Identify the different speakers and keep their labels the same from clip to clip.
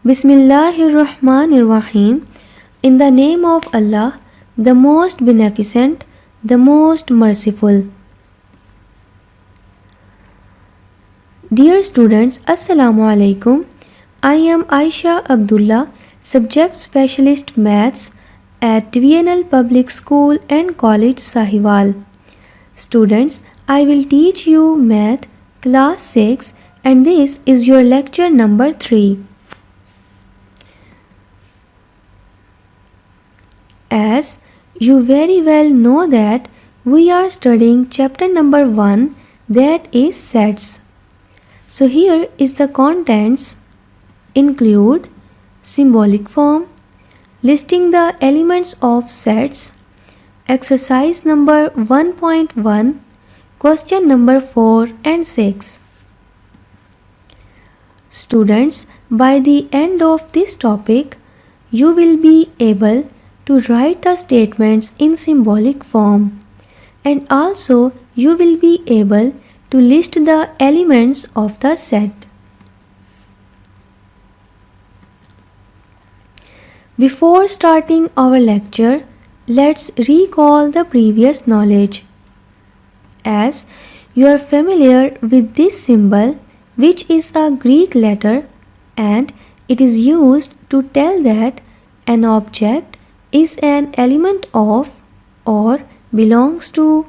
Speaker 1: Bismillahirrahmanirrahim. In the name of Allah, the most beneficent, the most merciful. Dear students, Assalamu alaikum. I am Aisha Abdullah, Subject Specialist Maths at TVNL Public School and College Sahiwal. Students, I will teach you Math Class 6 and this is your lecture number 3. As you very well know that we are studying chapter number 1, that is sets. So here is the contents include symbolic form, listing the elements of sets, exercise number 1.1, question number 4 and 6. Students, by the end of this topic, you will be able to write the statements in symbolic form, and also you will be able to list the elements of the set. Before starting our lecture, let's recall the previous knowledge. As you are familiar with this symbol, which is a Greek letter, and it is used to tell that an object is an element of, or belongs to,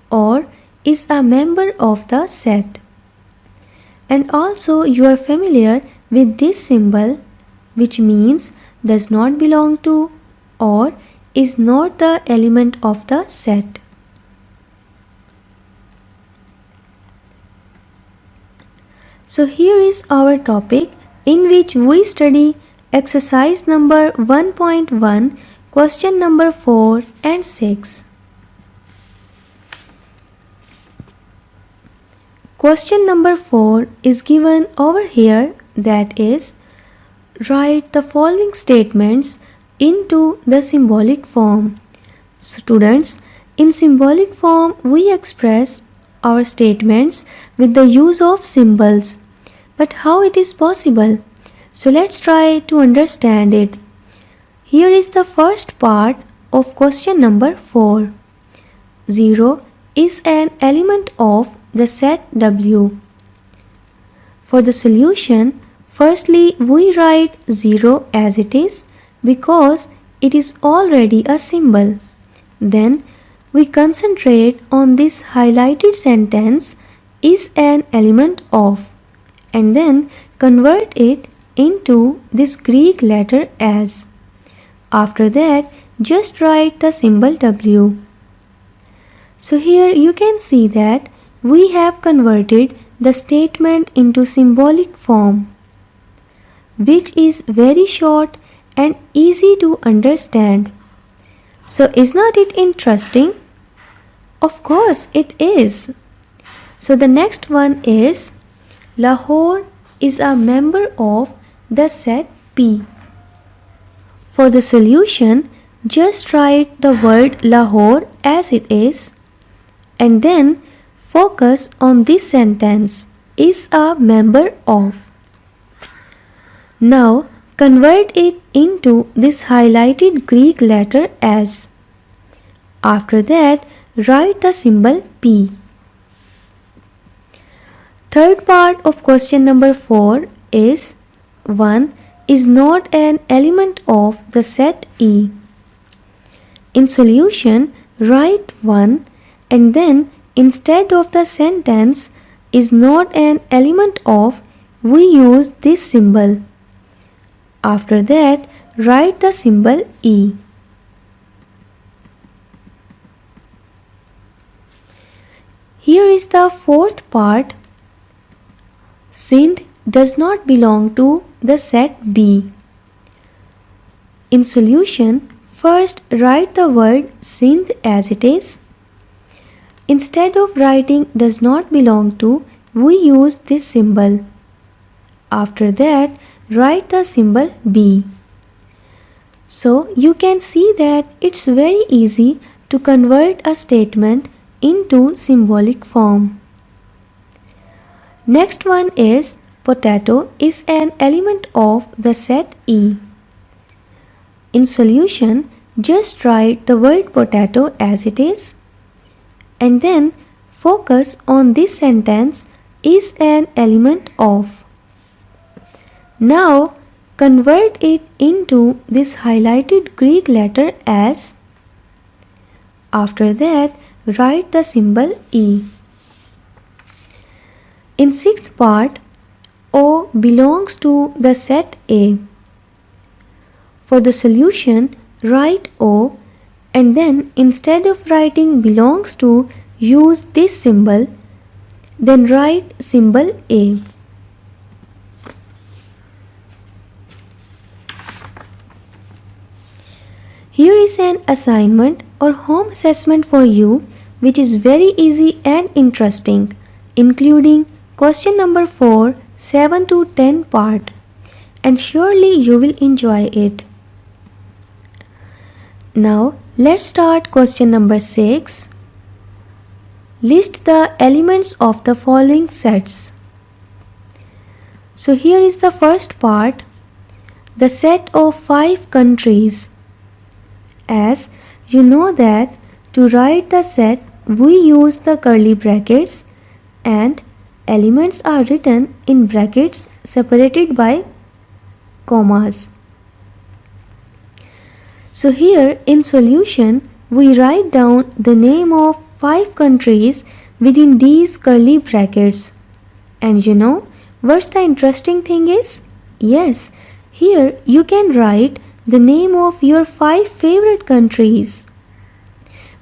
Speaker 1: or is a member of the set. And also you are familiar with this symbol, which means does not belong to or is not the element of the set. So here is our topic in which we study exercise number 1.1, question number 4 and 6. Question number 4 is given over here, that is, write the following statements into the symbolic form. Students, in symbolic form we express our statements with the use of symbols. But how it is possible? So let's try to understand it. Here is the first part of question number 4. 0 is an element of the set W. For the solution, firstly we write 0 as it is because it is already a symbol. Then we concentrate on this highlighted sentence is an element of, and then convert it into this Greek letter as. After that, just write the symbol W. So here you can see that we have converted the statement into symbolic form, which is very short and easy to understand. So is not it interesting? Of course it is. So the next one is Lahore is a member of the set P. For the solution, just write the word Lahore as it is and then focus on this sentence is a member of. Now convert it into this highlighted Greek letter as. After that, write the symbol P. Third part of question number 4 is 1 is not an element of the set E. In solution, write 1 and then instead of the sentence is not an element of, we use this symbol. After that, write the symbol E. Here is the fourth part. Sindh does not belong to the set B. In solution, first write the word Sindh as it is. Instead of writing does not belong to, we use this symbol. After that, write the symbol B. So you can see that it's very easy to convert a statement into symbolic form. Next one is potato is an element of the set E. In solution, just write the word potato as it is and then focus on this sentence is an element of. Now convert it into this highlighted Greek letter as. After that, write the symbol E. In sixth part, O belongs to the set A. For the solution, write O and then instead of writing belongs to, use this symbol, then write symbol A. Here is an assignment or home assessment for you which is very easy and interesting, including question number 4, 7 to 10 part, and surely you will enjoy it. Now let's start question number 6. List the elements of the following sets. So here is the first part, the set of 5 countries. As you know that to write the set we use the curly brackets and elements are written in brackets separated by commas. So here in solution we write down the name of 5 countries within these curly brackets. And you know what's the interesting thing is? Yes, here you can write the name of your 5 favorite countries.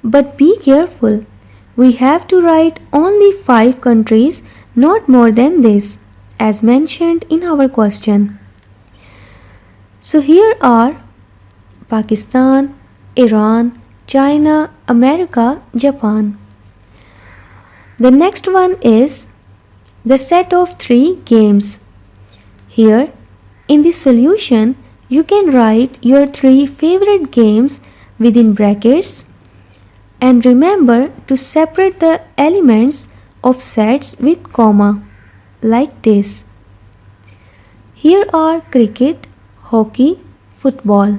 Speaker 1: But be careful, we have to write only 5 countries, not more than this, as mentioned in our question. So here are Pakistan, Iran, China, America, Japan. The next one is the set of 3 games. Here in the solution you can write your 3 favorite games within brackets and remember to separate the elements of sets with comma like this. Here are cricket, hockey, football.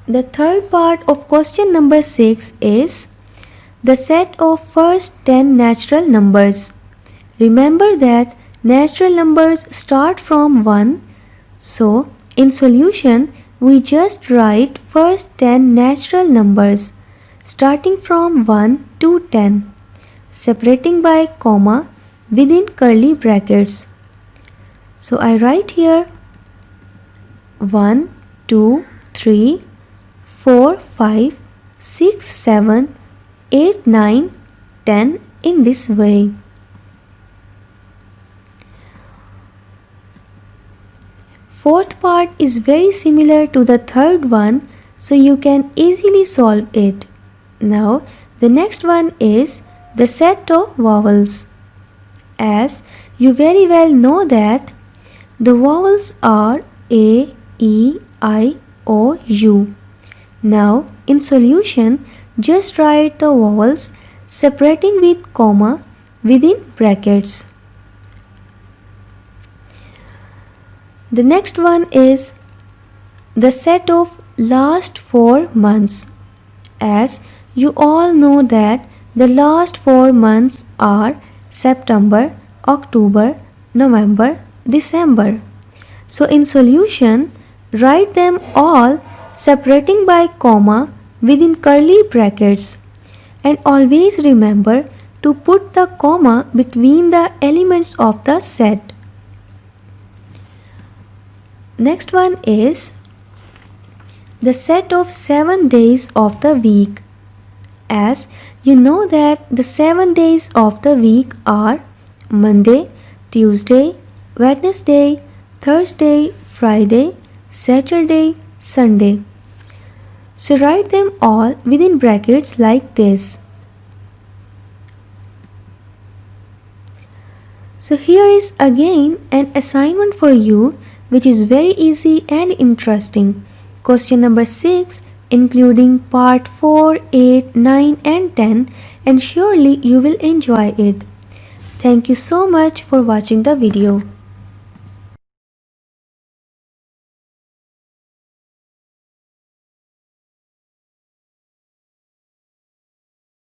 Speaker 1: The third part of question number 6 is the set of first 10 natural numbers. Remember that natural numbers start from 1, so in solution we just write first 10 natural numbers starting from 1 to 10, separating by comma within curly brackets. So I write here 1, 2, 3, 4, 5, 6, 7, 8, 9, 10 in this way. Fourth part is very similar to the third one, so you can easily solve it. Now the next one is the set of vowels. As you very well know that the vowels are A, E, I, O, U. Now in solution just write the vowels separating with comma within brackets. The next one is the set of last 4 months. As you all know that the last 4 months are September, October, November, December. So in solution write them all separating by comma within curly brackets and always remember to put the comma between the elements of the set. Next one is the set of 7 days of the week. As you know that the 7 days of the week are Monday, Tuesday, Wednesday, Thursday, Friday, Saturday, Sunday. So write them all within brackets like this. So here is again an assignment for you which is very easy and interesting. Question number 6, including part 4, 8, 9 and 10, and surely you will enjoy it. Thank you so much for watching the video.